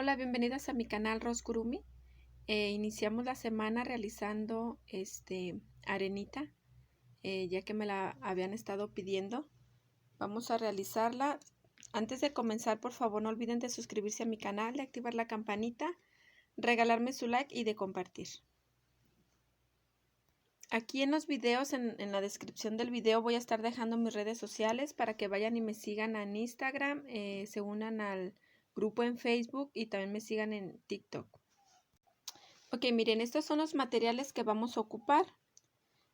Hola, bienvenidas a mi canal Roskurumi. Iniciamos la semana realizando arenita, ya que me la habían estado pidiendo. Vamos a realizarla. Antes de comenzar, por favor, no olviden de suscribirse a mi canal, de activar la campanita, regalarme su like y de compartir. Aquí en los videos, en la descripción del video, voy a estar dejando mis redes sociales para que vayan y me sigan en Instagram, se unan al grupo en Facebook y también me sigan en TikTok. Ok, miren, estos son los materiales que vamos a ocupar.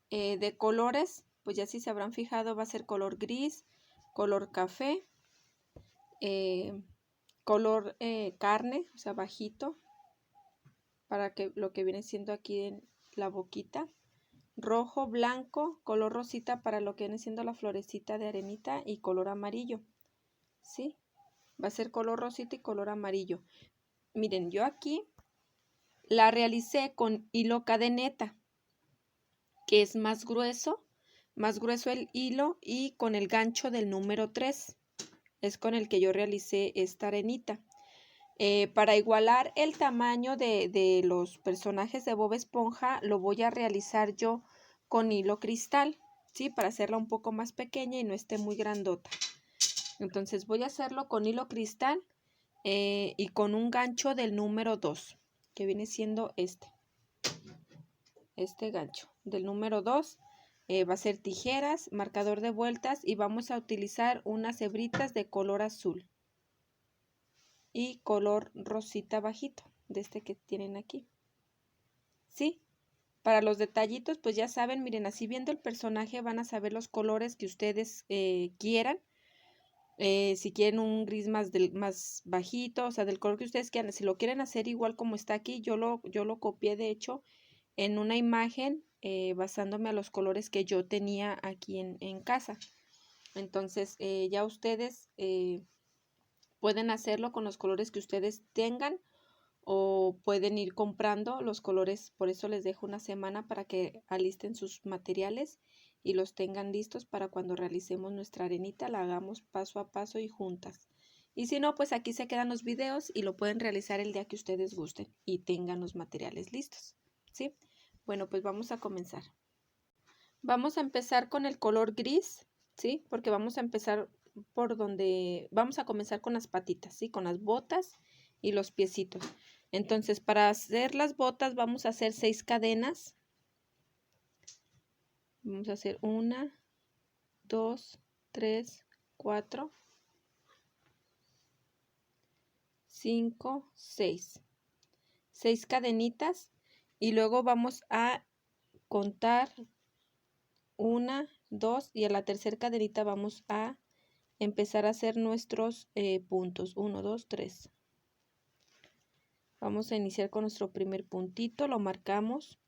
De colores, pues ya si se habrán fijado, va a ser color gris, color café, color carne, o sea, bajito, para que lo que viene siendo aquí en la boquita. Rojo, blanco, color rosita para lo que viene siendo la florecita de arenita y color amarillo. ¿Sí? Va a ser color rosita y color amarillo. Miren, yo aquí la realicé con hilo cadeneta, que es más grueso el hilo, y con el gancho del número 3 es con el que yo realicé esta arenita. Para igualar el tamaño de los personajes de Bob Esponja, lo voy a realizar yo con hilo cristal, ¿sí? Para hacerla un poco más pequeña y no esté muy grandota. Entonces voy a hacerlo con hilo cristal y con un gancho del número 2, que viene siendo este gancho del número 2. Va a ser tijeras, marcador de vueltas y vamos a utilizar unas hebritas de color azul y color rosita bajito, de este que tienen aquí. ¿Sí? Para los detallitos, pues ya saben, miren, así viendo el personaje van a saber los colores que ustedes quieran. Si quieren un gris más bajito, o sea, del color que ustedes quieran. Si lo quieren hacer igual como está aquí, yo lo copié, de hecho, en una imagen basándome a los colores que yo tenía aquí en casa. Entonces ya ustedes pueden hacerlo con los colores que ustedes tengan o pueden ir comprando los colores. Por eso les dejo una semana para que alisten sus materiales y los tengan listos para cuando realicemos nuestra arenita, la hagamos paso a paso y juntas. Y si no, pues aquí se quedan los videos y lo pueden realizar el día que ustedes gusten y tengan los materiales listos, ¿sí? Bueno, pues vamos a comenzar. Vamos a empezar con el color gris, ¿sí? Porque vamos a empezar por donde vamos a comenzar con las patitas, ¿sí? Con las botas y los piecitos. Entonces, para hacer las botas vamos a hacer 6 cadenas. Vamos a hacer 1, 2, 3, 4, 5, 6. 6 cadenitas y luego vamos a contar 1, 2 y a la tercera cadenita vamos a empezar a hacer nuestros puntos. 1, 2, 3. Vamos a iniciar con nuestro primer puntito, lo marcamos.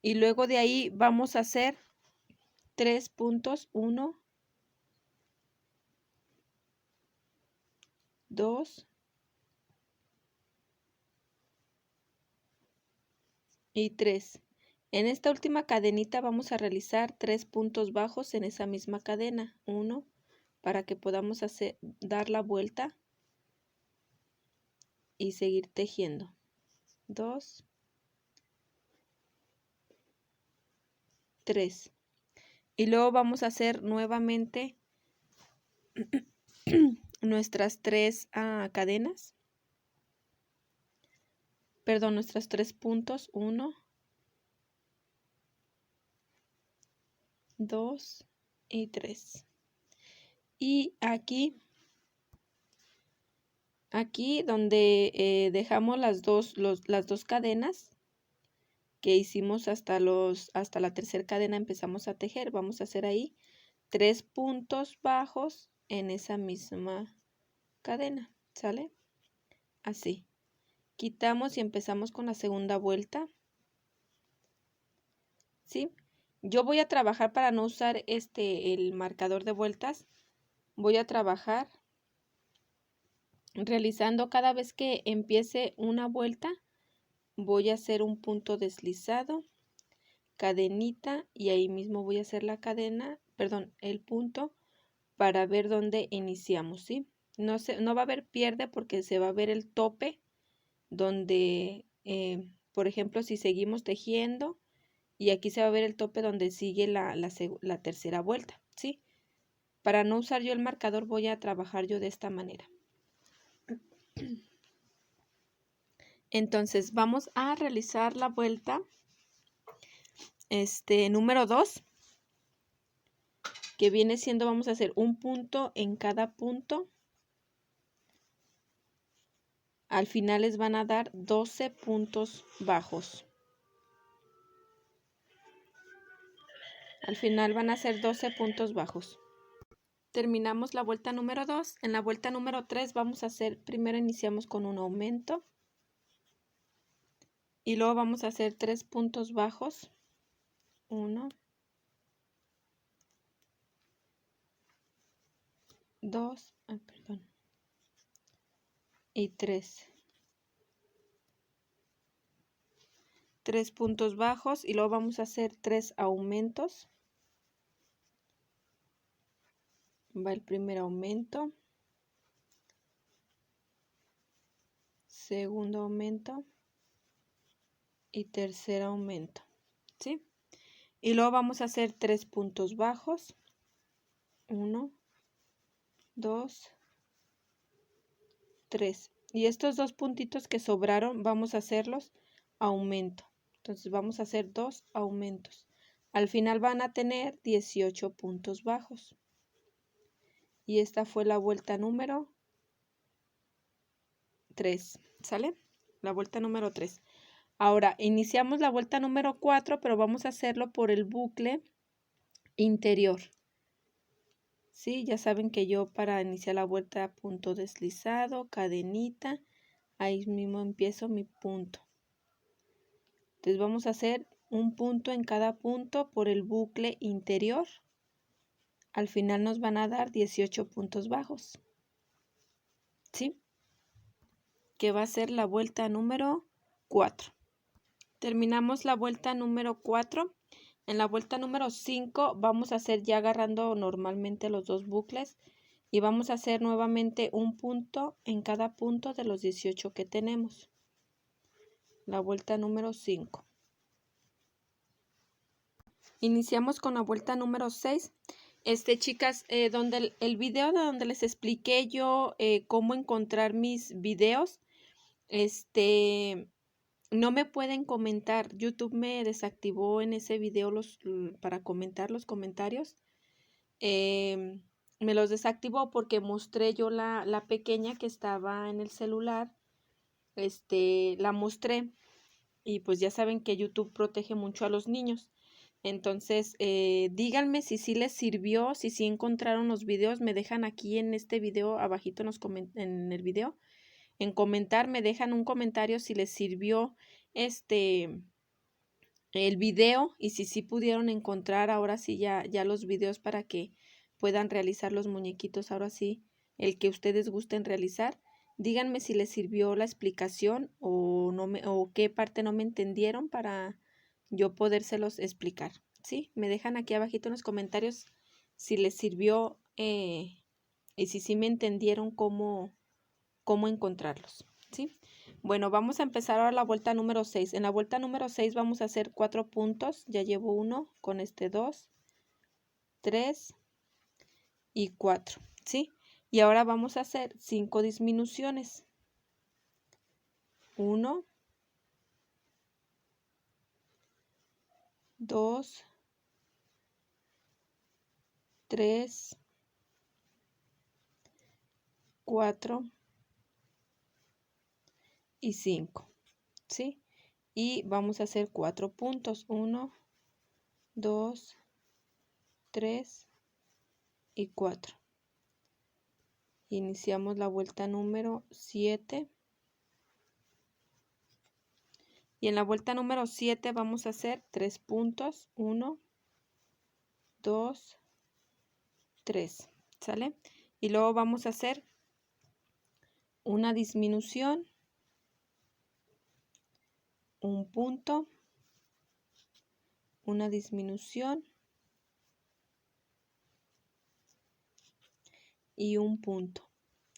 Y luego de ahí vamos a hacer 3 puntos. 1, 2 y 3. En esta última cadenita vamos a realizar 3 puntos bajos en esa misma cadena. 1, para que podamos dar la vuelta y seguir tejiendo. 2, 3. Y luego vamos a hacer nuevamente nuestras 3 cadenas. Perdón, nuestros 3 puntos. 1, 2 y 3. Y aquí donde dejamos las dos cadenas que hicimos hasta la tercera cadena, empezamos a tejer. Vamos a hacer ahí 3 puntos bajos en esa misma cadena, ¿sale? Así. Quitamos y empezamos con la segunda vuelta. ¿Sí? Yo voy a trabajar, para no usar el marcador de vueltas, voy a trabajar realizando cada vez que empiece una vuelta, voy a hacer un punto deslizado, cadenita, y ahí mismo voy a hacer la cadena, perdón, el punto, para ver dónde iniciamos, ¿sí? No va a haber pierde porque se va a ver el tope donde, por ejemplo, si seguimos tejiendo y aquí se va a ver el tope donde sigue la tercera vuelta, ¿sí? Para no usar yo el marcador voy a trabajar yo de esta manera. Entonces vamos a realizar la vuelta número 2, que viene siendo, vamos a hacer un punto en cada punto. Al final les van a dar 12 puntos bajos. Al final van a ser 12 puntos bajos. Terminamos la vuelta número 2. En la vuelta número 3 vamos a hacer, primero iniciamos con un aumento. Y luego vamos a hacer 3 puntos bajos. 1, 2, y 3. 3 puntos bajos y luego vamos a hacer 3 aumentos. Va el primer aumento, segundo aumento y tercer aumento, ¿sí? Y luego vamos a hacer 3 puntos bajos. 1, 2, 3. Y estos 2 puntitos que sobraron vamos a hacerlos aumento. Entonces vamos a hacer 2 aumentos. Al final van a tener 18 puntos bajos. Y esta fue la vuelta número 3, ¿sale? La vuelta número 3. Ahora iniciamos la vuelta número 4, pero vamos a hacerlo por el bucle interior. Sí, ya saben que yo para iniciar la vuelta punto deslizado, cadenita, ahí mismo empiezo mi punto. Entonces vamos a hacer un punto en cada punto por el bucle interior. Al final nos van a dar 18 puntos bajos. ¿Sí? Que va a ser la vuelta número 4. Terminamos la vuelta número 4. En la vuelta número 5 vamos a hacer ya agarrando normalmente los 2 bucles y vamos a hacer nuevamente un punto en cada punto de los 18 que tenemos. La vuelta número 5. Iniciamos con la vuelta número 6. Chicas, donde el video donde les expliqué yo cómo encontrar mis videos, no me pueden comentar. YouTube me desactivó en ese video para comentar los comentarios. Me los desactivó porque mostré yo la pequeña que estaba en el celular. La mostré y pues ya saben que YouTube protege mucho a los niños. Entonces, díganme si sí les sirvió, si sí encontraron los videos. Me dejan aquí en este video, abajito en el video. En comentar, me dejan un comentario si les sirvió el video y si sí pudieron encontrar ahora sí ya los videos para que puedan realizar los muñequitos ahora sí, el que ustedes gusten realizar. Díganme si les sirvió la explicación o qué parte no me entendieron para yo podérselos explicar. ¿Sí? Me dejan aquí abajito en los comentarios si les sirvió y si sí me entendieron cómo encontrarlos. ¿Sí? Bueno, vamos a empezar ahora la vuelta número 6. En la vuelta número 6 vamos a hacer 4 puntos. Ya llevo 1, con 2, 3 y 4, ¿sí? Y ahora vamos a hacer 5 disminuciones. 1, 2, 3, 4 y 5, ¿sí? Y vamos a hacer 4 puntos. 1, 2, 3 y 4. Iniciamos la vuelta número 7. Y en la vuelta número 7 vamos a hacer 3 puntos. 1, 2, 3. ¿Sale? Y luego vamos a hacer una disminución, un punto, una disminución y un punto.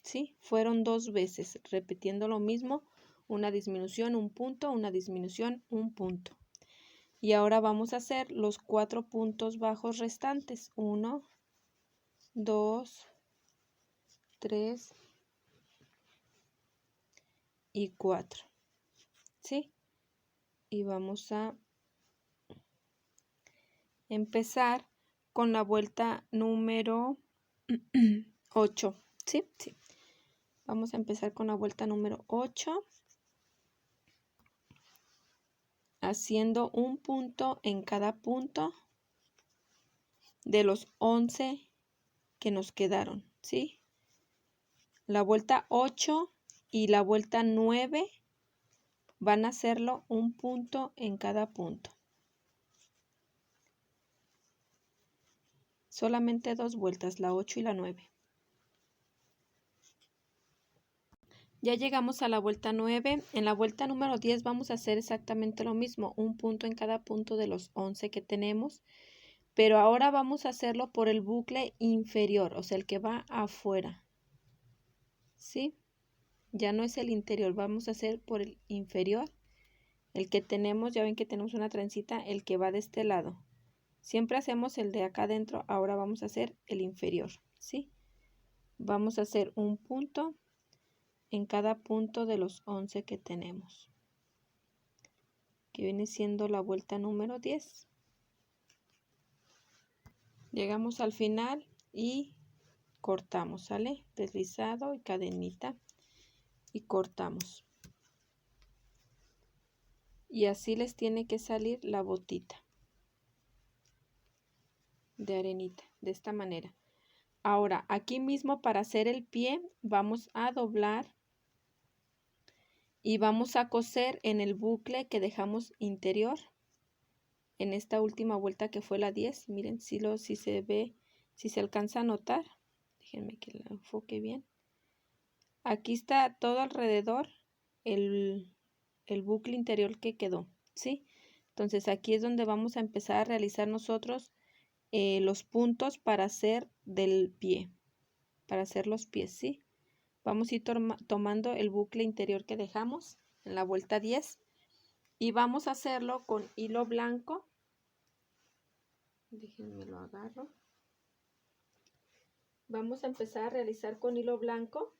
¿sí? Fueron 2 veces, repitiendo lo mismo, una disminución, un punto, una disminución, un punto. Y ahora vamos a hacer los 4 puntos bajos restantes. 1, 2, 3 y 4, ¿sí? Y vamos a empezar con la vuelta número 8, ¿sí? Sí. Vamos a empezar con la vuelta número 8, haciendo un punto en cada punto de los 11 que nos quedaron, ¿sí? La vuelta 8 y la vuelta 9 van a hacerlo un punto en cada punto. Solamente 2 vueltas, la 8 y la 9. Ya llegamos a la vuelta 9. En la vuelta número 10 vamos a hacer exactamente lo mismo, un punto en cada punto de los 11 que tenemos. Pero ahora vamos a hacerlo por el bucle inferior, o sea, el que va afuera. ¿Sí? Ya no es el interior, vamos a hacer por el inferior. El que tenemos, ya ven que tenemos una trencita, el que va de este lado. Siempre hacemos el de acá adentro, ahora vamos a hacer el inferior, ¿sí? Vamos a hacer un punto en cada punto de los 11 que tenemos, que viene siendo la vuelta número 10. Llegamos al final y cortamos, ¿sale? Deslizado y cadenita y cortamos. Y así les tiene que salir la botita de arenita, de esta manera. Ahora, aquí mismo para hacer el pie, vamos a doblar y vamos a coser en el bucle que dejamos interior. En esta última vuelta que fue la 10, miren si se ve, si se alcanza a notar. Déjenme que la enfoque bien. Aquí está todo alrededor el bucle interior que quedó, ¿sí? Entonces aquí es donde vamos a empezar a realizar nosotros los puntos para hacer del pie, para hacer los pies, ¿sí? Vamos a ir tomando el bucle interior que dejamos en la vuelta 10 y vamos a hacerlo con hilo blanco. Déjenme lo agarro. Vamos a empezar a realizar con hilo blanco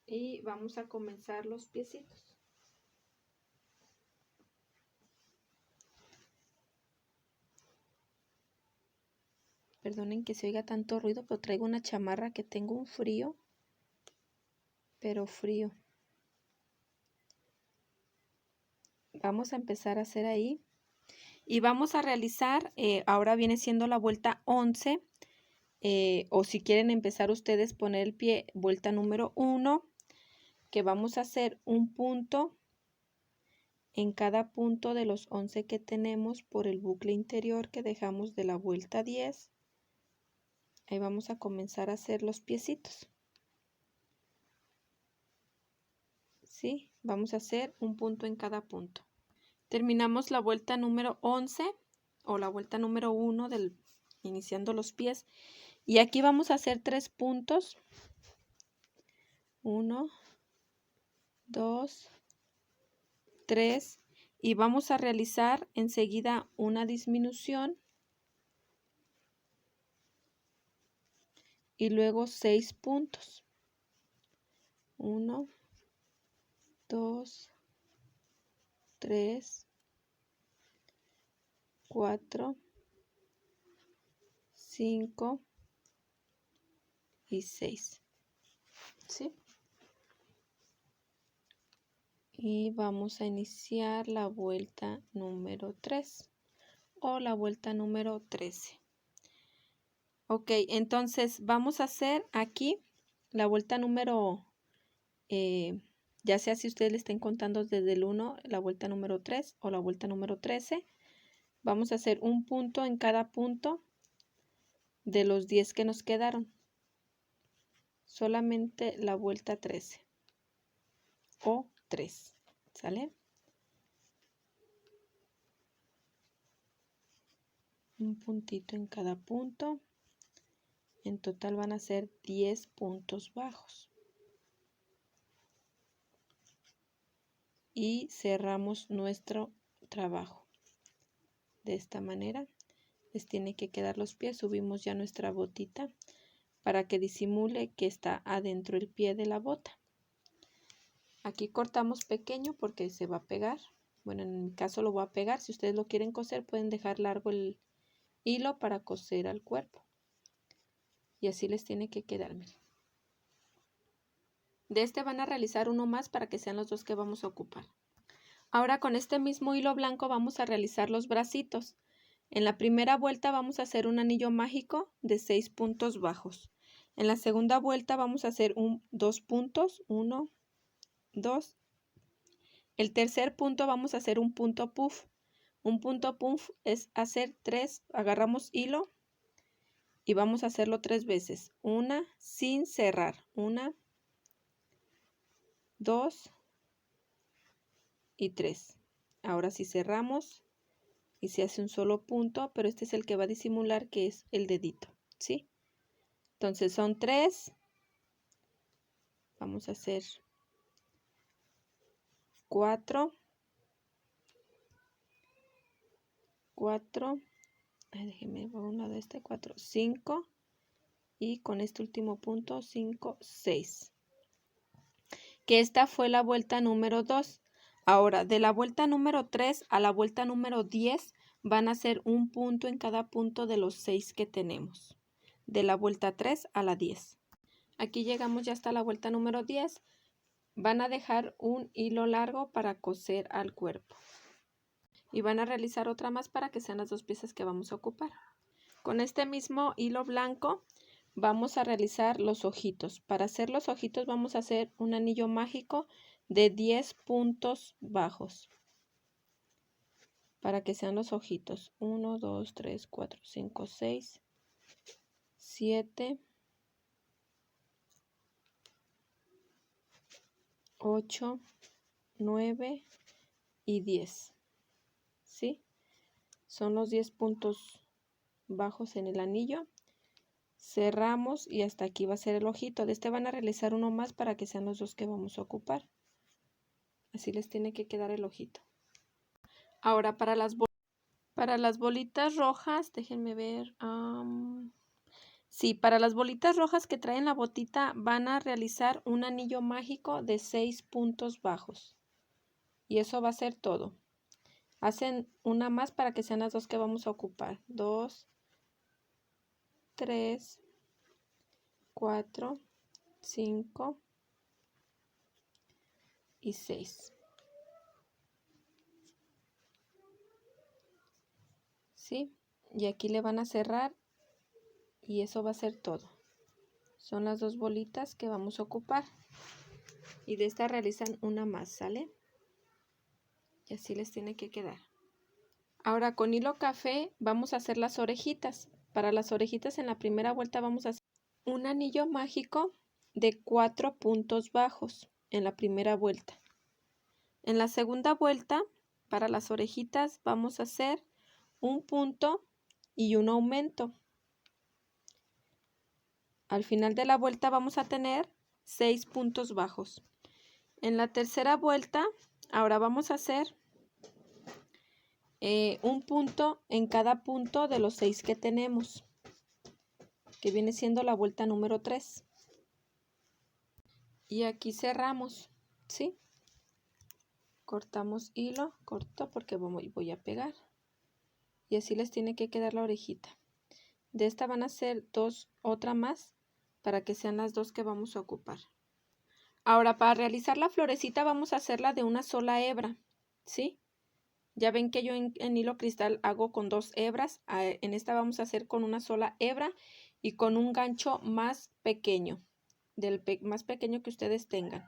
y vamos a comenzar los piecitos. Perdonen que se oiga tanto ruido, pero traigo una chamarra que tengo un frío, pero frío. Vamos a empezar a hacer ahí y vamos a realizar, ahora viene siendo la vuelta 11, o si quieren empezar ustedes poner el pie, vuelta número 1, que vamos a hacer un punto en cada punto de los 11 que tenemos por el bucle interior que dejamos de la vuelta 10. Ahí vamos a comenzar a hacer los piecitos. ¿Sí? Vamos a hacer un punto en cada punto. Terminamos la vuelta número 11 o la vuelta número 1 iniciando los pies. Y aquí vamos a hacer 3 puntos. 1, 2, 3. Y vamos a realizar enseguida una disminución. Y luego 6 puntos. 1, 2, 3, 4, 5 y 6. ¿Sí? Y vamos a iniciar la vuelta número 3 o la vuelta número 13. Ok, entonces vamos a hacer aquí la vuelta número, ya sea si ustedes le estén contando desde el 1, la vuelta número 3 o la vuelta número 13. Vamos a hacer un punto en cada punto de los 10 que nos quedaron. Solamente la vuelta 13 o 3, ¿sale? Un puntito en cada punto En total van a ser 10 puntos bajos. Y cerramos nuestro trabajo. De esta manera les tiene que quedar los pies. Subimos ya nuestra botita para que disimule que está adentro el pie de la bota. Aquí cortamos pequeño porque se va a pegar. Bueno, en mi caso lo voy a pegar. Si ustedes lo quieren coser, pueden dejar largo el hilo para coser al cuerpo. Y así les tiene que quedar, miren. De este van a realizar uno más para que sean los dos que vamos a ocupar. Ahora con este mismo hilo blanco vamos a realizar los bracitos. En la primera vuelta vamos a hacer un anillo mágico de 6 puntos bajos. En la segunda vuelta vamos a hacer 2 puntos, 1, 2. El tercer punto vamos a hacer un punto puff. Un punto puff es hacer 3, agarramos hilo y vamos a hacerlo 3 veces. Una sin cerrar. 1, 2 y 3. Ahora sí cerramos y se hace un solo punto, pero este es el que va a disimular que es el dedito, ¿sí? Entonces son 3. Vamos a hacer 4. 4. Déjenme por un lado 4, 5. Y con este último punto 5, 6. Que esta fue la vuelta número 2. Ahora, de la vuelta número 3 a la vuelta número 10 van a ser un punto en cada punto de los 6 que tenemos. De la vuelta 3 a la 10. Aquí llegamos ya hasta la vuelta número 10. Van a dejar un hilo largo para coser al cuerpo. Y van a realizar otra más para que sean las 2 piezas que vamos a ocupar. Con este mismo hilo blanco vamos a realizar los ojitos. Para hacer los ojitos vamos a hacer un anillo mágico de 10 puntos bajos. Para que sean los ojitos. 1, 2, 3, 4, 5, 6, 7, 8, 9 y 10. ¿Sí? Son los 10 puntos bajos en el anillo. Cerramos y hasta aquí va a ser el ojito. De este van a realizar uno más para que sean los 2 que vamos a ocupar. Así les tiene que quedar el ojito. Ahora para las bolitas rojas, déjenme ver. Sí, para las bolitas rojas que traen la botita van a realizar un anillo mágico de 6 puntos bajos. Y eso va a ser todo. Hacen una más para que sean las 2 que vamos a ocupar. 2, 3, 4, 5 y 6. ¿Sí? Y aquí le van a cerrar y eso va a ser todo. Son las 2 bolitas que vamos a ocupar. Y de esta realizan una más, ¿sale? Y así les tiene que quedar. Ahora con hilo café vamos a hacer las orejitas. Para las orejitas en la primera vuelta vamos a hacer un anillo mágico de 4 puntos bajos en la primera vuelta. En la segunda vuelta, para las orejitas vamos a hacer un punto y un aumento. Al final de la vuelta vamos a tener 6 puntos bajos. En la tercera vuelta, ahora vamos a hacer un punto en cada punto de los 6 que tenemos, que viene siendo la vuelta número 3. Y aquí cerramos, ¿sí? Cortamos hilo, corto porque voy a pegar. Y así les tiene que quedar la orejita. De esta van a hacer otra más para que sean las 2 que vamos a ocupar. Ahora para realizar la florecita vamos a hacerla de una sola hebra, ¿sí? Ya ven que yo en hilo cristal hago con 2 hebras. En esta vamos a hacer con una sola hebra y con un gancho más pequeño, más pequeño que ustedes tengan.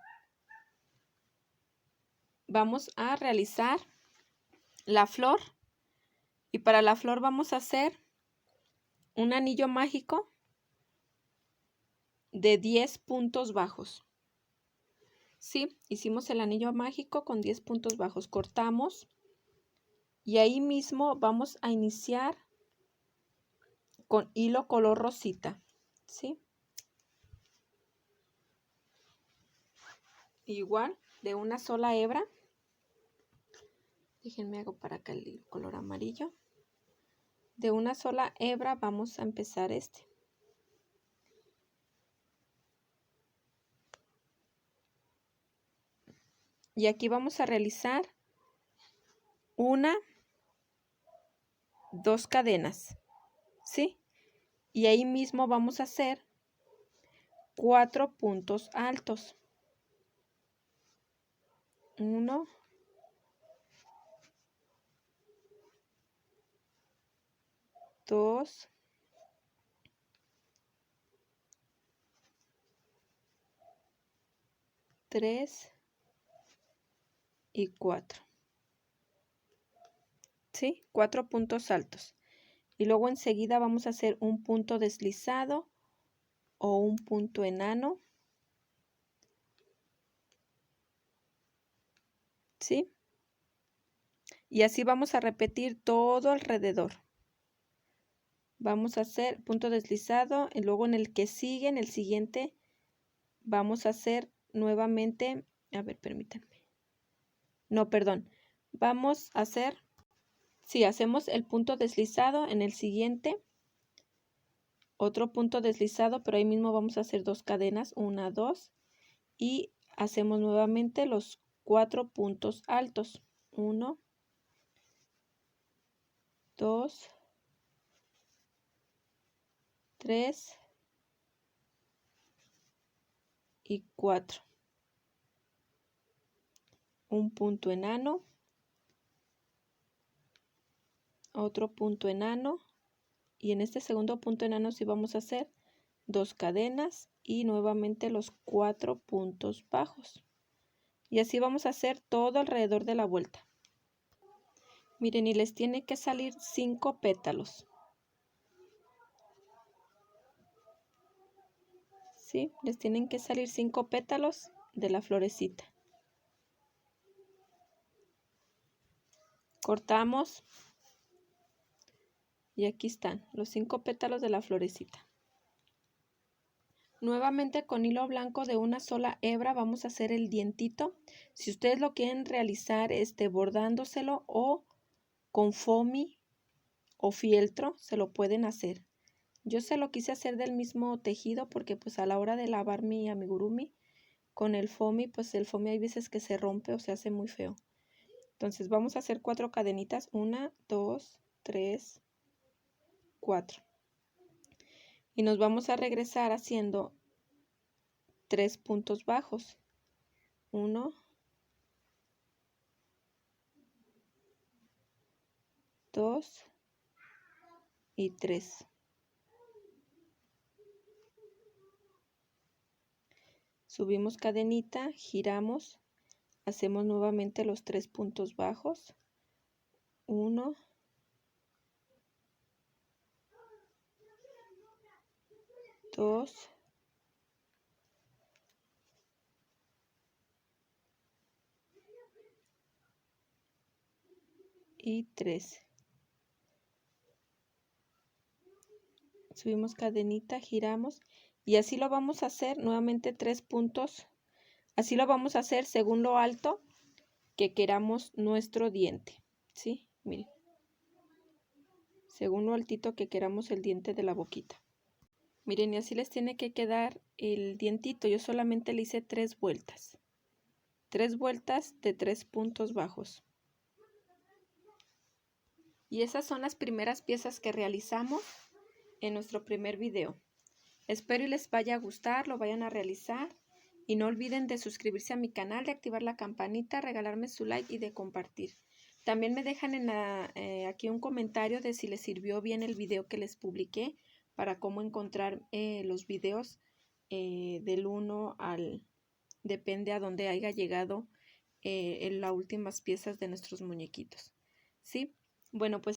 Vamos a realizar la flor y para la flor vamos a hacer un anillo mágico de 10 puntos bajos. Sí, hicimos el anillo mágico con 10 puntos bajos. Cortamos y ahí mismo vamos a iniciar con hilo color rosita. ¿sí? Igual, de una sola hebra. Déjenme hago para acá el color amarillo. De una sola hebra vamos a empezar este. Y aquí vamos a realizar 2 cadenas, ¿sí? Y ahí mismo vamos a hacer 4 puntos altos. 1, 2, 3 y 4. ¿Sí? 4 puntos altos. Y luego enseguida vamos a hacer un punto deslizado o un punto enano. ¿Sí? Y así vamos a repetir todo alrededor. Vamos a hacer punto deslizado y luego en el que sigue, en el siguiente, vamos a hacer nuevamente, a ver, permítanme. No, perdón. Vamos a hacer, si hacemos el punto deslizado en el siguiente, otro punto deslizado, pero ahí mismo vamos a hacer 2 cadenas, 1, 2, y hacemos nuevamente los 4 puntos altos. 1, 2, 3 y 4. Un punto enano, otro punto enano, y en este segundo punto enano sí vamos a hacer 2 cadenas y nuevamente los 4 puntos bajos. Y así vamos a hacer todo alrededor de la vuelta. Miren, y les tiene que salir 5 pétalos. ¿Sí? Les tienen que salir 5 pétalos de la florecita. Cortamos. Y aquí están los 5 pétalos de la florecita. Nuevamente con hilo blanco de una sola hebra vamos a hacer el dientito. Si ustedes lo quieren realizar bordándoselo o con foamy o fieltro, se lo pueden hacer. Yo se lo quise hacer del mismo tejido porque pues a la hora de lavar mi amigurumi con el foamy, pues el foamy hay veces que se rompe o se hace muy feo. Entonces vamos a hacer 4 cadenitas, 1, 2, 3, 4. Y nos vamos a regresar haciendo 3 puntos bajos. 1, 2 y 3. Subimos cadenita, giramos, hacemos nuevamente los 3 puntos bajos. 1, 2 y 3. Subimos cadenita, giramos y así lo vamos a hacer nuevamente 3 puntos. Así lo vamos a hacer según lo alto que queramos nuestro diente, ¿sí? Miren, según lo altito que queramos el diente de la boquita. Miren, y así les tiene que quedar el dientito. Yo solamente le hice 3 vueltas. 3 vueltas de 3 puntos bajos. Y esas son las primeras piezas que realizamos en nuestro primer video. Espero y les vaya a gustar, lo vayan a realizar. Y no olviden de suscribirse a mi canal, de activar la campanita, regalarme su like y de compartir. También me dejan aquí un comentario de si les sirvió bien el video que les publiqué para cómo encontrar los videos del 1 al... Depende a dónde haya llegado en las últimas piezas de nuestros muñequitos. ¿Sí? Bueno, pues